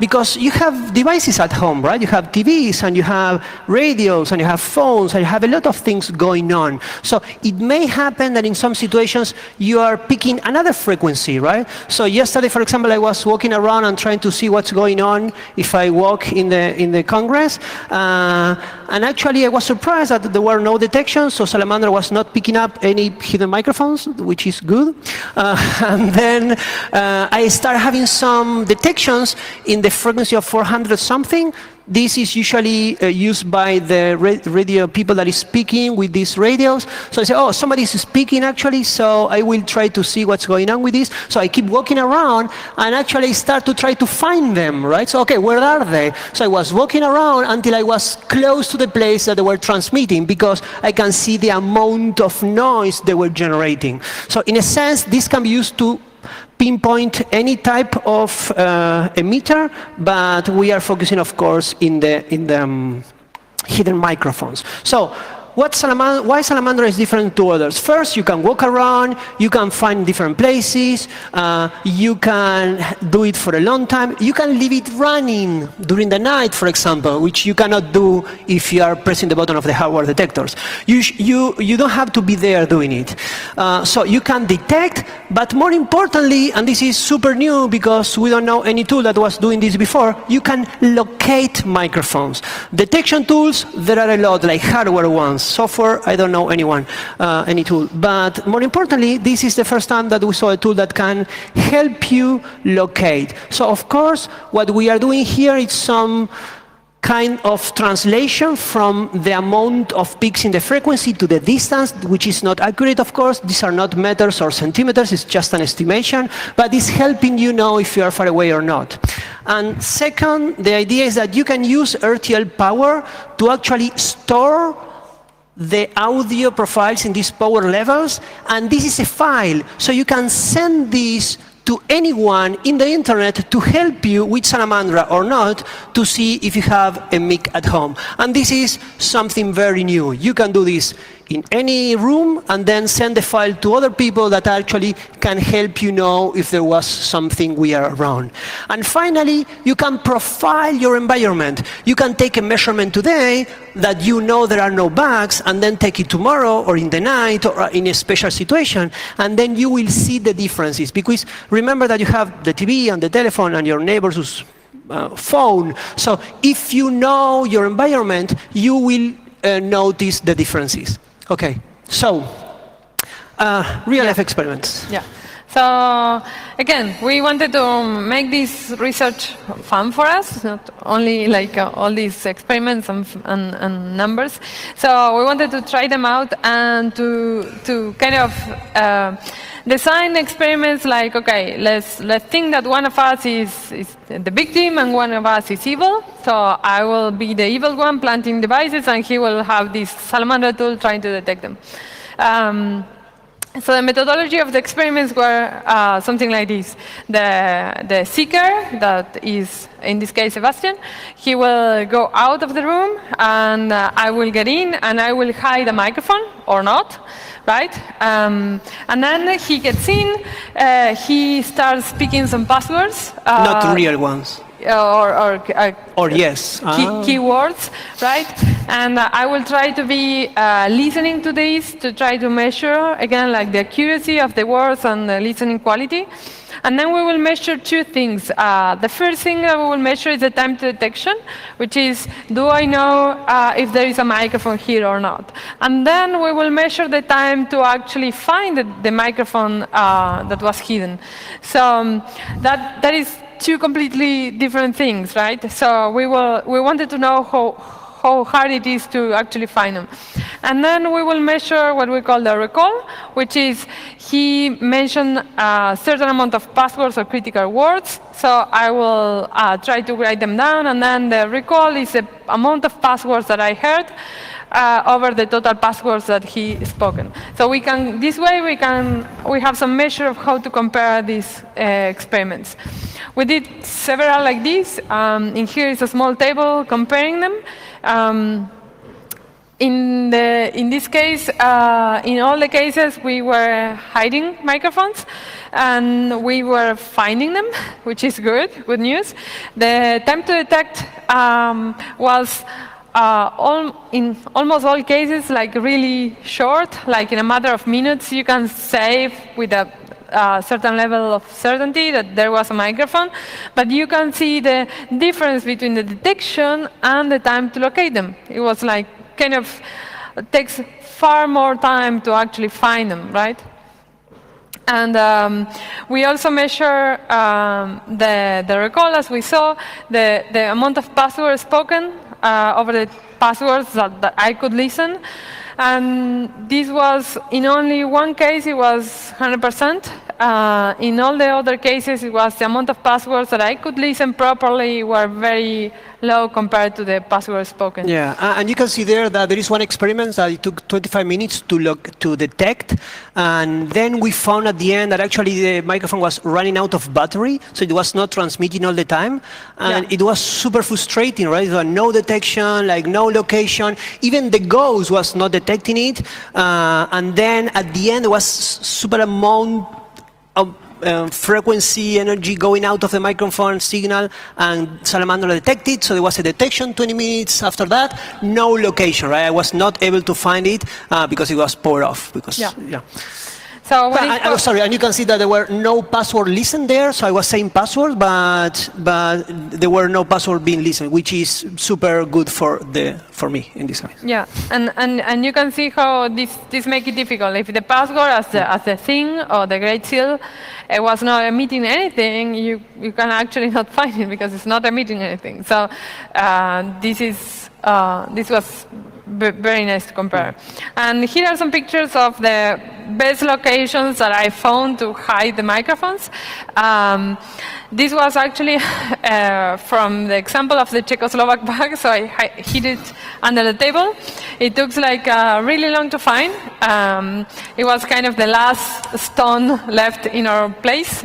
S3: because you have devices at home, right? You have TVs, and you have radios, and you have phones, and you have a lot of things going on. So it may happen that in some situations you are picking another frequency, right? So yesterday, for example, I was walking around and trying to see what's going on on if I walk in the Congress. And actually, I was surprised that there were no detections, so Salamander was not picking up any hidden microphones, which is good. And then I started having some detections in the frequency of 400 something. This is usually used by the radio people that is speaking with these radios. So I say, oh, somebody is speaking actually, so I will try to see what's going on with this. So I keep walking around and actually start to try to find them, right? So, okay, where are they? So I was walking around until I was close to the place that they were transmitting because I can see the amount of noise they were generating. So in a sense, this can be used to pinpoint any type of emitter, but we are focusing, of course, in the hidden microphones. So why Salamander is different to others? First, you can walk around, you can find different places, you can do it for a long time, you can leave it running during the night, for example, which you cannot do if you are pressing the button of the hardware detectors. You don't have to be there doing it. So you can detect, but more importantly, and this is super new because we don't know any tool that was doing this before, you can locate microphones. Detection tools, there are a lot, like hardware ones. Software, I don't know any tool. But more importantly, this is the first time that we saw a tool that can help you locate. So of course, what we are doing here is some kind of translation from the amount of peaks in the frequency to the distance, which is not accurate, of course. These are not meters or centimeters, it's just an estimation, but it's helping you know if you are far away or not. And second, the idea is that you can use RTL power to actually store the audio profiles in these power levels, and this is a file, so you can send this to anyone in the internet to help you with Salamandra or not to see if you have a mic at home. And this is something very new. You can do this in any room and then send the file to other people that actually can help you know if there was something weird around. And finally, you can profile your environment. You can take a measurement today that you know there are no bugs and then take it tomorrow or in the night or in a special situation, and then you will see the differences. Because remember that you have the TV and the telephone and your neighbor's phone. So if you know your environment, you will notice the differences. Okay, so real-life experiments.
S1: Yeah. So again, we wanted to make this research fun for us, not only like all these experiments and numbers. So we wanted to try them out and to kind of design experiments like, okay, let's think that one of us is the victim and one of us is evil. So I will be the evil one planting devices and he will have this Salamander tool trying to detect them. So the methodology of the experiments were something like this. The seeker, that is in this case Sebastian, he will go out of the room and I will get in and I will hide a microphone or not. Right? And then he gets in, he starts speaking some passwords.
S3: Not real ones.
S1: Or
S3: yes.
S1: Keywords, right? And I will try to be listening to this to try to measure, again, like the accuracy of the words and the listening quality. And then we will measure two things. The first thing that we will measure is the time to detection, which is, do I know if there is a microphone here or not? And then we will measure the time to actually find the microphone that was hidden. So that is two completely different things, right? So we wanted to know how hard it is to actually find them. And then we will measure what we call the recall, which is he mentioned a certain amount of passwords or critical words. So I will try to write them down, and then the recall is the amount of passwords that I heard over the total passwords that he spoken. So we can, this way we have some measure of how to compare these experiments. We did several like this. In here is a small table comparing them. In this case, in all the cases, we were hiding microphones, and we were finding them, which is good news. The time to detect was in almost all cases like really short, like in a matter of minutes. You can save with a a certain level of certainty that there was a microphone, but you can see the difference between the detection and the time to locate them. It was like kind of takes far more time to actually find them, right? And we also measure the recall, as we saw, the amount of passwords spoken over the passwords that I could listen. And this was, in only one case, it was 100%. In all the other cases, it was the amount of passwords that I could listen properly were very low compared to the passwords spoken.
S3: Yeah, and you can see there that there is one experiment that it took 25 minutes to detect, and then we found at the end that actually the microphone was running out of battery, so it was not transmitting all the time, and it was super frustrating, right? There was no detection, like no location, even the ghost was not detecting it, and then at the end there was super amount of frequency, energy going out of the microphone signal, and Salamander detected, so there was a detection 20 minutes after that, no location, right? I was not able to find it because it was powered off. Because,
S1: So
S3: sorry, and you can see that there were no password listened there, so I was saying password, but there were no password being listened, which is super good for me in this case.
S1: Yeah, and you can see how this make it difficult. If the password as the thing or the Great Seal it was not emitting anything, you can actually not find it because it's not emitting anything. So this was very nice to compare. And here are some pictures of the best locations that I found to hide the microphones. This was actually from the example of the Czechoslovak bag, so I hid it under the table. It took like really long to find. It was kind of the last stone left in our place.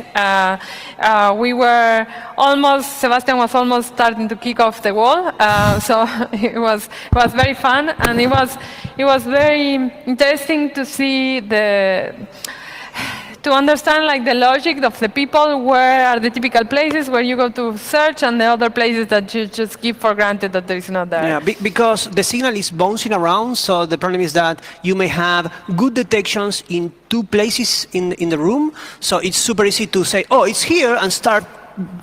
S1: We were almost, Sebastian was almost starting to kick off the wall, so it was very fun, and it was very interesting to see to understand like the logic of the people, where are the typical places where you go to search and the other places that you just give for granted that there is not there.
S3: Yeah, because the signal is bouncing around, so the problem is that you may have good detections in two places in the room, so it's super easy to say, oh, it's here, and start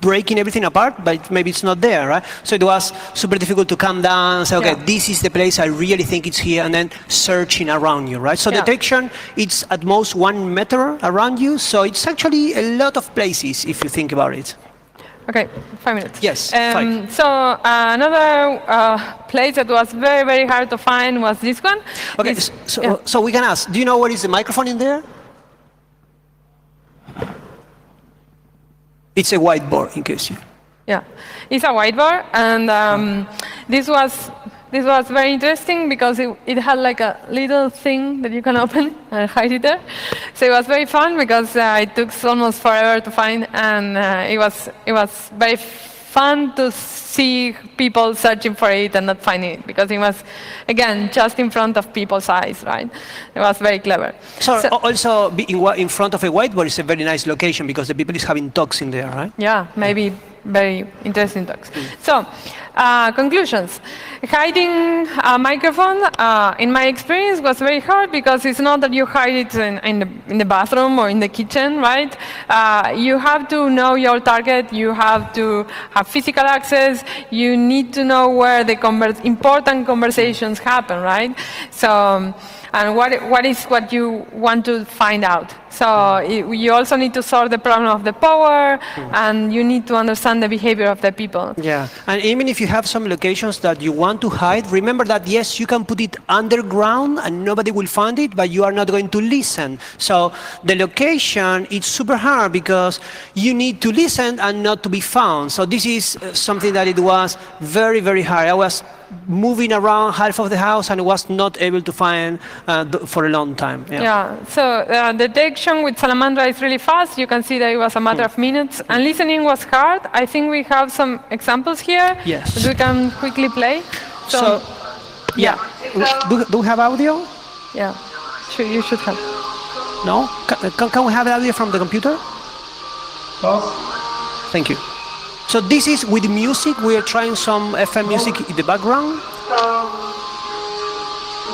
S3: breaking everything apart, but maybe it's not there, right? So it was super difficult to come down and say, okay, this is the place, I really think it's here, and then searching around you, right? So detection, it's at most 1 meter around you, so it's actually a lot of places if you think about it.
S1: Okay, 5 minutes.
S3: Yes, 5.
S1: So another place that was very, very hard to find was this one.
S3: Okay, so we can ask, do you know what is the microphone in there? It's a whiteboard, in case you...
S1: Yeah, it's a whiteboard, and this was very interesting because it had like a little thing that you can open and hide it there. So it was very fun because it took almost forever to find, and it was very fun to see people searching for it and not finding it, because it was, again, just in front of people's eyes, right? It was very clever.
S3: So also in front of a whiteboard is a very nice location because the people is having talks in there, right?
S1: Yeah, maybe very interesting talks. So, conclusions. Hiding a microphone, in my experience, was very hard because it's not that you hide it in the bathroom or in the kitchen, right? You have to know your target. You have to have physical access. You need to know where the important conversations happen, right? So, and what you want to find out. So you also need to solve the problem of the power, and you need to understand the behavior of the people.
S3: Yeah, and even if you have some locations that you want to hide, remember that yes, you can put it underground and nobody will find it, but you are not going to listen. So the location, it's super hard because you need to listen and not to be found. So this is something that it was very, very hard. I was moving around half of the house and was not able to find for a long time.
S1: So detection with Salamandra is really fast. You can see that it was a matter of minutes. And listening was hard. I think we have some examples here that we can quickly play.
S3: So do we have audio?
S1: Yeah, sure, you should have.
S3: No? Can we have audio from the computer? Thank you. So this is with music. We are trying some FM music in the background.
S4: So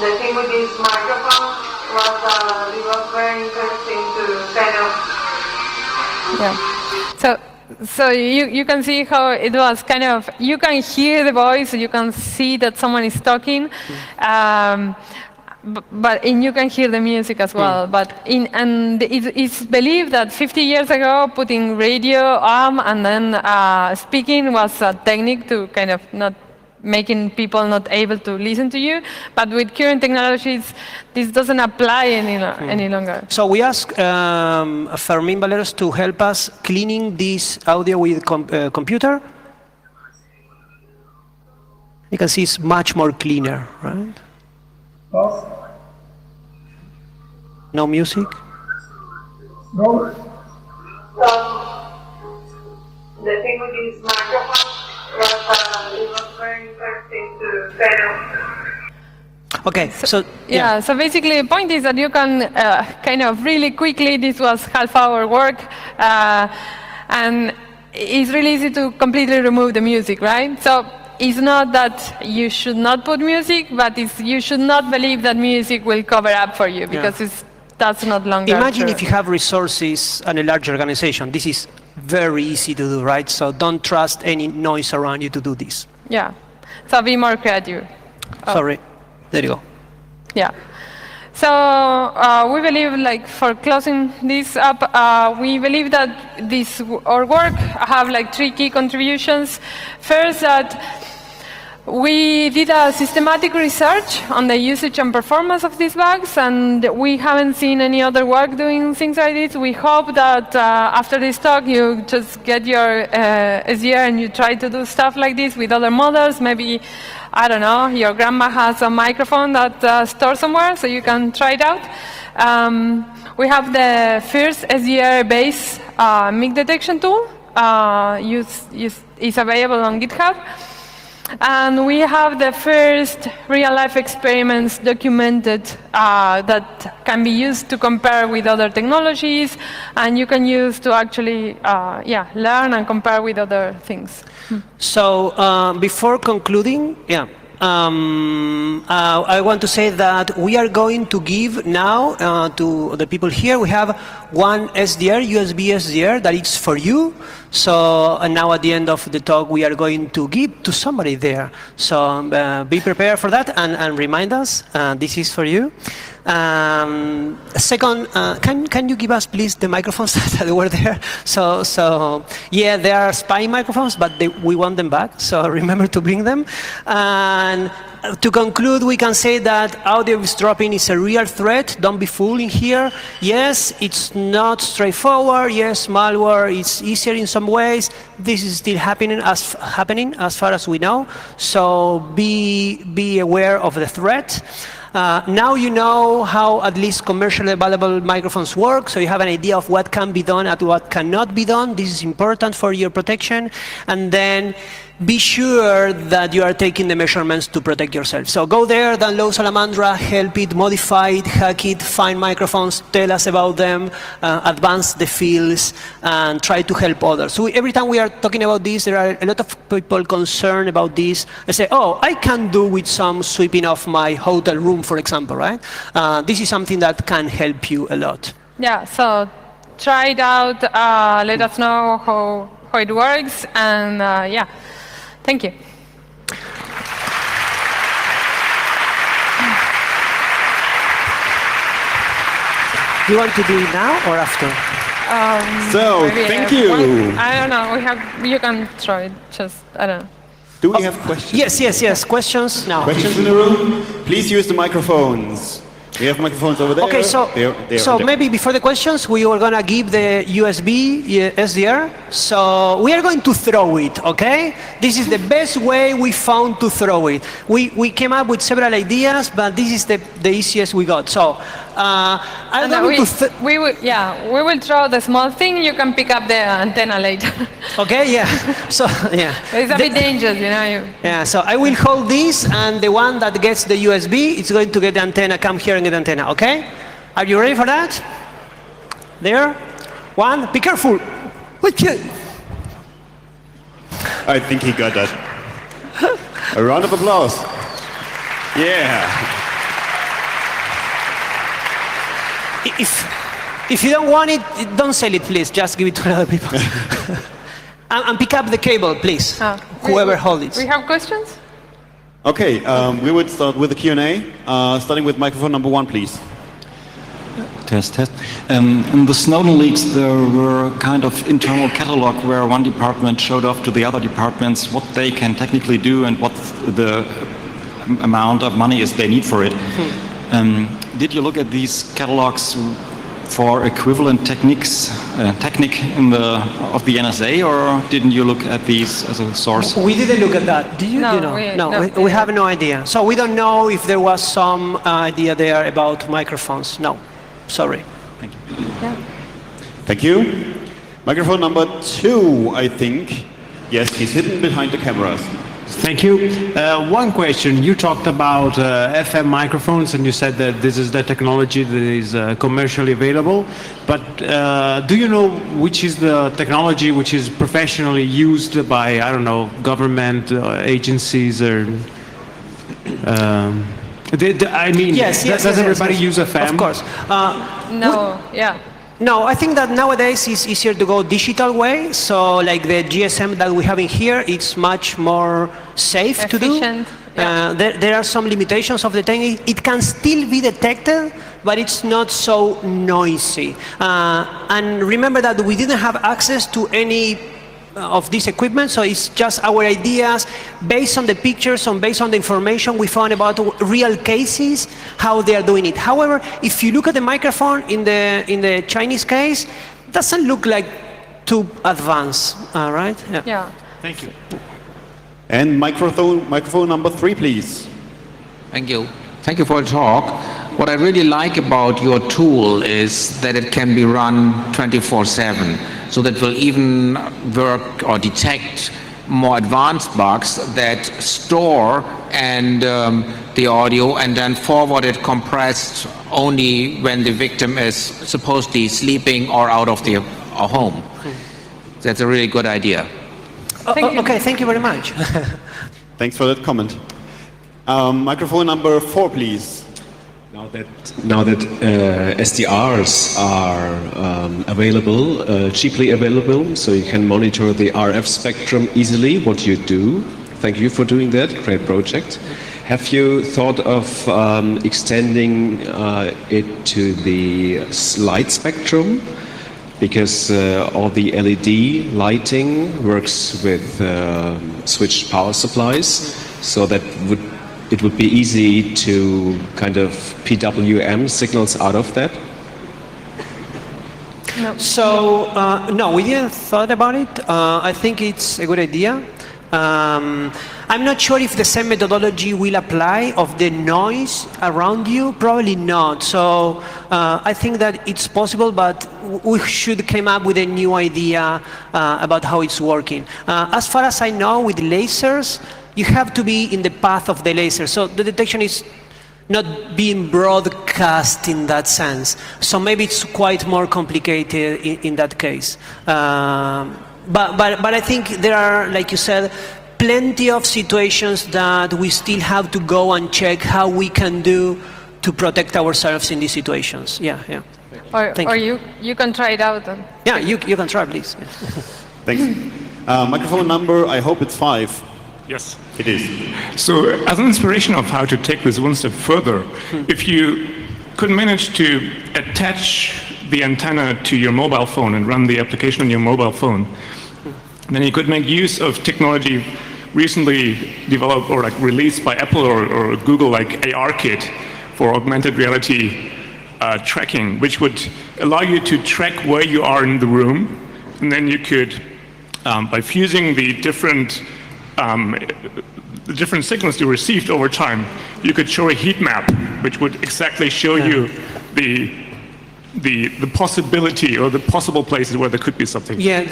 S4: the thing with this microphone was it was very interesting to kind of
S1: Yeah. So you can see how it was kind of, you can hear the voice, you can see that someone is talking, and you can hear the music as well. And it's believed that 50 years ago, putting radio on and then speaking was a technique to kind of not making people not able to listen to you. But with current technologies, this doesn't apply any longer.
S3: So we ask Fermin Valeros to help us cleaning this audio with computer. You can see it's much more cleaner, right? No music?
S4: No. The thing with these microphones it was very interesting to kind of...
S3: Okay, so
S1: yeah. So basically, the point is that you can kind of really quickly. This was half-hour work, and it's really easy to completely remove the music, right? So it's not that you should not put music, but you should not believe that music will cover up for you, because that's not longer
S3: imagine
S1: true.
S3: if you have resources and a large organization. This is very easy to do, right? So don't trust any noise around you to do this.
S1: Yeah. So be more creative.
S3: Sorry. There you go.
S1: Yeah. So we believe, like, for closing this up, we believe that our work have like 3 key contributions. First, that we did a systematic research on the usage and performance of these bugs, and we haven't seen any other work doing things like this. We hope that after this talk, you just get your SDR and you try to do stuff like this with other models. Maybe, I don't know, your grandma has a microphone that stored somewhere, so you can try it out. We have the first SDR-based MIG detection tool. It's available on GitHub. And we have the first real-life experiments documented that can be used to compare with other technologies, and you can use to actually learn and compare with other things.
S3: So before concluding, I want to say that we are going to give now to the people here, we have one SDR, USB SDR, that is for you. So now at the end of the talk, we are going to give to somebody there. So be prepared for that and remind us, this is for you. Second, can you give us, please, the microphones that were there? So yeah, there are spy microphones, but we want them back, so remember to bring them. And to conclude, we can say that audio eavesdropping is a real threat. Don't be fooled in here. Yes, it's not straightforward. Yes, malware is easier in some ways. This is still happening as far as we know. So be aware of the threat. Now you know how at least commercially available microphones work, so you have an idea of what can be done and what cannot be done. This is important for your protection. And then be sure that you are taking the measurements to protect yourself. So go there, download Salamandra, help it, modify it, hack it, find microphones, tell us about them, advance the fields, and try to help others. So every time we are talking about this, there are a lot of people concerned about this. They say, oh, I can do with some sweeping of my hotel room, for example, right? This is something that can help you a lot.
S1: Yeah, so try it out, let us know how it works, and yeah. Thank you.
S3: You want to do it now or after?
S2: So, thank you.
S1: I don't know. You can try it. Just, I don't know.
S2: Do we have questions?
S3: Yes. Questions now.
S2: Questions in the room? Please use the microphones. We have microphones over there.
S3: Okay, so maybe before the questions, we were going to give the USB SDR. So we are going to throw it, okay? This is the best way we found to throw it. We came up with several ideas, but this is the easiest we got. So
S1: we will throw the small thing. You can pick up the antenna later.
S3: Okay, yeah. So yeah.
S1: It's a bit dangerous, you know.
S3: Yeah. So I will hold this, and the one that gets the USB, it's going to get the antenna. Come here and get the antenna. Okay? Are you ready for that? There. One. Be careful. Okay.
S2: I think he got that. A round of applause. Yeah.
S3: If you don't want it, don't sell it, please. Just give it to other people. And pick up the cable, please. Whoever holds it.
S1: We have questions?
S2: Okay, we would start with the Q&A, starting with microphone number 1, please.
S5: Test. In the Snowden leaks, there were kind of internal catalog where one department showed off to the other departments what they can technically do and what the amount of money is they need for it. Did you look at these catalogs for equivalent technique of the NSA, or didn't you look at these as a source?
S3: We didn't look at that. Did you?
S1: No,
S3: we have no idea. So we don't know if there was some idea there about microphones. No, sorry.
S5: Thank you.
S1: Yeah.
S2: Thank you. Microphone number 2, I think. Yes, he's hidden behind the cameras.
S6: Thank you. One question. You talked about FM microphones, and you said that this is the technology that is commercially available. But do you know which is the technology which is professionally used by, I don't know, government agencies or... I mean, does everybody use FM?
S3: Of course.
S1: No, yeah.
S3: No, I think that nowadays it's easier to go digital way. So like the GSM that we have in here, it's much more safe to do.
S1: Yeah.
S3: There are some limitations of the technique. It can still be detected, but it's not so noisy. And remember that we didn't have access to any of this equipment, so it's just our ideas based on the pictures and based on the information we found about real cases, how they are doing it. However, if you look at the microphone in the Chinese case, it doesn't look like too advanced, right?
S1: Yeah.
S6: Thank you.
S2: And microphone number 3, please.
S7: Thank you. Thank you for the talk. What I really like about your tool is that it can be run 24/7. So that will even work or detect more advanced bugs that store the audio and then forward it compressed only when the victim is supposedly sleeping or out of the home. That's a really good idea.
S3: Okay, thank you very much.
S2: Thanks for that comment. Microphone number 4, please.
S8: Now that SDRs are available, cheaply available, so you can monitor the RF spectrum easily, what you do. Thank you for doing that, great project. Have you thought of extending it to the light spectrum? Because all the LED lighting works with switched power supplies, so that it would be easy to kind of PWM signals out of that?
S3: No. So, no, we didn't thought about it. I think it's a good idea. I'm not sure if the same methodology will apply of the noise around you. Probably not. So I think that it's possible, but we should come up with a new idea about how it's working. As far as I know, with lasers, you have to be in the path of the laser. So the detection is not being broadcast in that sense. So maybe it's quite more complicated in that case. But I think there are, like you said, plenty of situations that we still have to go and check how we can do to protect ourselves in these situations. Yeah.
S1: Or you can try it out.
S3: Yeah, you can try, please.
S2: Thanks. Microphone number, I hope it's 5.
S9: Yes.
S2: It is.
S9: So as an inspiration of how to take this one step further, if you could manage to attach the antenna to your mobile phone and run the application on your mobile phone, then you could make use of technology recently developed or like released by Apple or Google, like ARKit for augmented reality tracking, which would allow you to track where you are in the room, and then you could, by fusing the different signals you received over time, you could show a heat map, which would exactly show you the possibility or the possible places where there could be something.
S3: Yeah,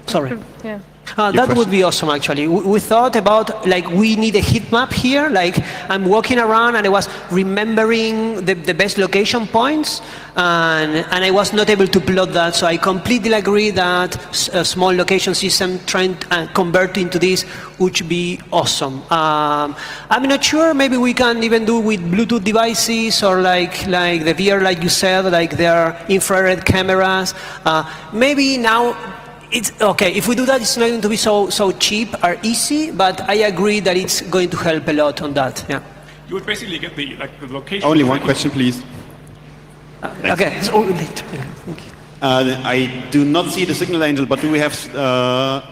S3: Sorry.
S1: Yeah.
S3: That would be awesome, actually. We thought about, like, we need a heat map here. Like, I'm walking around and I was remembering the best location points, and I was not able to plot that. So I completely agree that a small location system trying to convert into this would be awesome. I'm not sure. Maybe we can even do with Bluetooth devices or like the VR, like you said, like their infrared cameras. Maybe now. It's okay. If we do that, it's not going to be so cheap or easy. But I agree that it's going to help a lot on that. Yeah.
S9: You would basically get the location.
S2: Only one question, please.
S3: Okay.
S2: I do not see the signal, Angel, but do we have?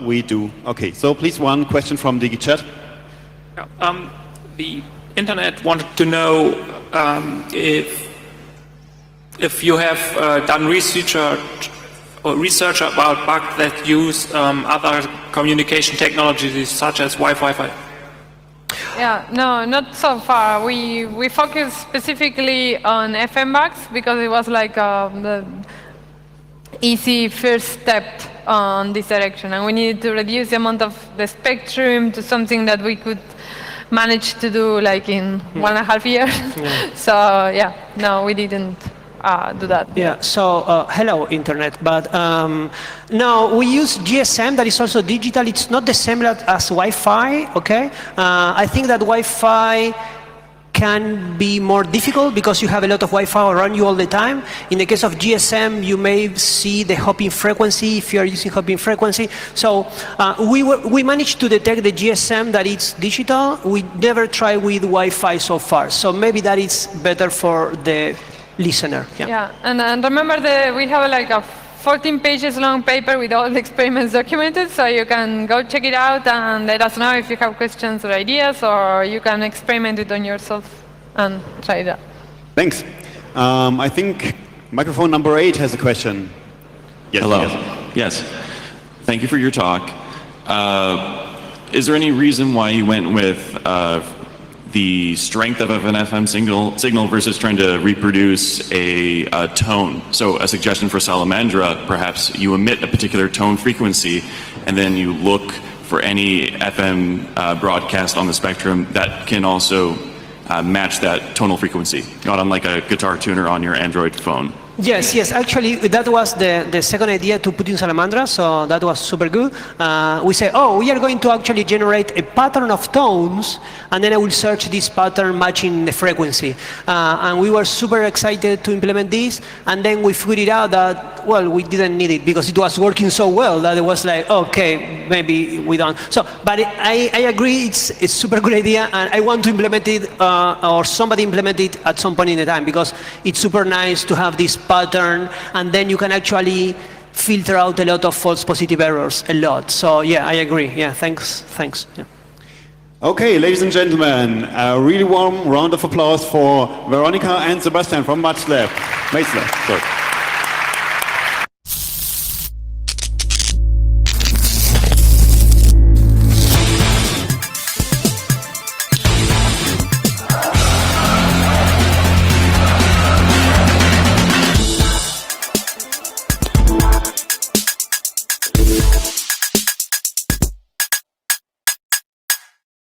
S2: We do. Okay. So please, one question from the chat.
S10: The internet wanted to know if you have done research about bugs that use other communication technologies such as Wi-Fi.
S1: Yeah, no, not so far. We focus specifically on FM bugs because it was like the easy first step on this direction, and we needed to reduce the amount of the spectrum to something that we could manage to do like in 1.5 years. Yeah. So yeah, no, we didn't do that.
S3: Yeah, so hello internet, but no, we use GSM that is also digital. It's not the same as Wi-Fi, okay? I think that Wi-Fi can be more difficult because you have a lot of Wi-Fi around you all the time. In the case of GSM, you may see the hopping frequency if you are using hopping frequency. So we managed to detect the GSM that it's digital. We never tried with Wi-Fi so far. So maybe that is better for the listener.
S1: Yeah, and remember we have like a 14 pages long paper with all the experiments documented, so you can go check it out and let us know if you have questions or ideas, or you can experiment it on yourself and try it out.
S2: Thanks. I think microphone number 8 has a question. Yes.
S11: Hello. Yes. Thank you for your talk. Is there any reason why you went with the strength of an FM signal versus trying to reproduce a tone? So a suggestion for Salamandra, perhaps you emit a particular tone frequency and then you look for any FM broadcast on the spectrum that can also match that tonal frequency, not unlike a guitar tuner on your Android phone.
S3: Yes, actually that was the second idea to put in Salamandra, so that was super good. We say, we are going to actually generate a pattern of tones, and then I will search this pattern matching the frequency. And we were super excited to implement this, and then we figured out that, well, we didn't need it because it was working so well that it was like, okay, maybe we don't. So, but I agree, it's a super good idea, and I want to implement it, or somebody implement it at some point in the time, because it's super nice to have this pattern, and then you can actually filter out a lot of false positive errors, a lot. So yeah, I agree. Yeah, thanks. Yeah.
S2: Okay, ladies and gentlemen, a really warm round of applause for Veronica and Sebastian from Matzlab. Sorry.